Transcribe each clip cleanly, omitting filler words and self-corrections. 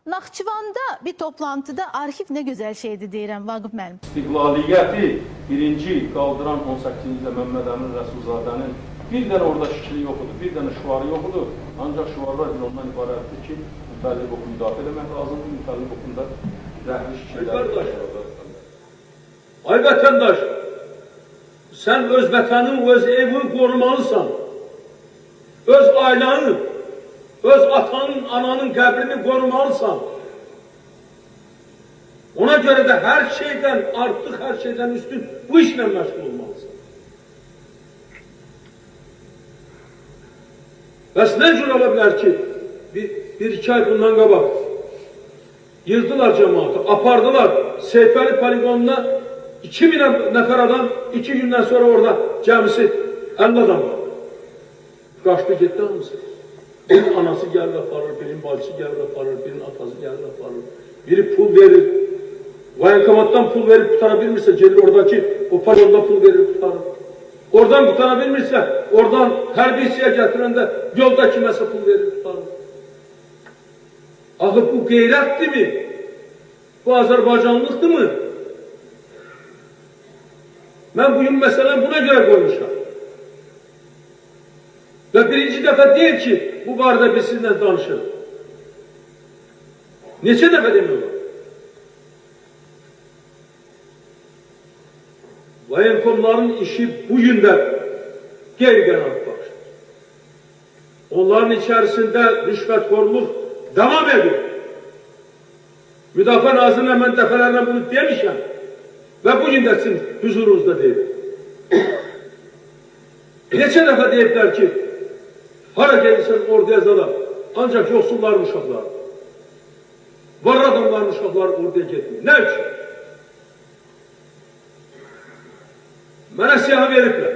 Naxçıvanda bir toplantıda arxiv ne güzel şeydi deyirəm Vaqif müəllim. İstiqlaliyyəti birinci qaldıran 18-ci ildə Məmməd Əmin Rəsulzadənin bir dənə orada şəkili yoxudur, bir dənə şüvarı yoxudur. Ancaq şüvarlar bir ondan ibarətdir ki, mütəlliq oku müdafiə etmək lazımdır, mütəlliq okunda rəhli şəkillər. Ay vətəndaş, sən öz vətənin, öz evini qorumalısan. Öz ailənin, öz atanın, ananın qəbrini qorumalısan. Ona göre de her şeyden artık, her şeyden üstün bu işle meşgul olmalısın. Bəs ne cür ola bilər ki, bir iki ay bundan qabaq yırdılar cemaatı, apardılar Seyfəli poligonuna 2000 nəfər adam, 2 gündən sonra orada cəmisi 50 adam var. Qaçdı getdi hamısı. Birinin anası gəlir aparır, birinin bacısı gəlir aparır, birinin atası gəlir aparır. Biri pul verir. Voyankomatdan pul verip kurtarabilmirse gelir oradaki o poligonda pul verir kurtarır. Oradan kurtarabilmirse oradan hərbiyesiyə getiren de yolda kiməsə pul verir kurtarır. Axı bu qeyrətdir mi? Bu Azərbaycanlıqdır mı? Ben bugün məsələni buna göre koymuşam. Ve birinci defa değil ki bu barədə biz sizinle danışırıq. Neçə dəfə demiyorlar? Voyankomların işi bugün de geri-qənaat başladı. Onların içerisinde rüşvətxorluq devam ediyor. Müdafiə Nazirine mən dəfələrlə bunu demişəm ve bugün de sizin huzurunuzda deyil. Neçə dəfə deyiblər ki, hara gelirsən orduya zala, ancak yoxsulların uşaqları, var adamların uşaqları orduya getmir. Ne üçün? Mənə siyahı veriblər,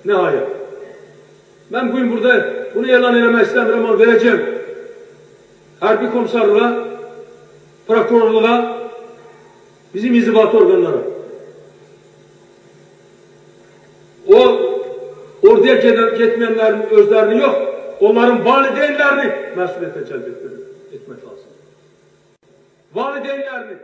nihayət. Mən bugün burada bunu elan eləmək istəmirəm, ama verəcəm. Hərbi komisarlığa, prokurorluğa, bizim inzibati organlara. O orduya getmeyenlerin özlerini yok, onların valideynlerini məsuliyyətə cəlb etmək lazım. Valideynlerini.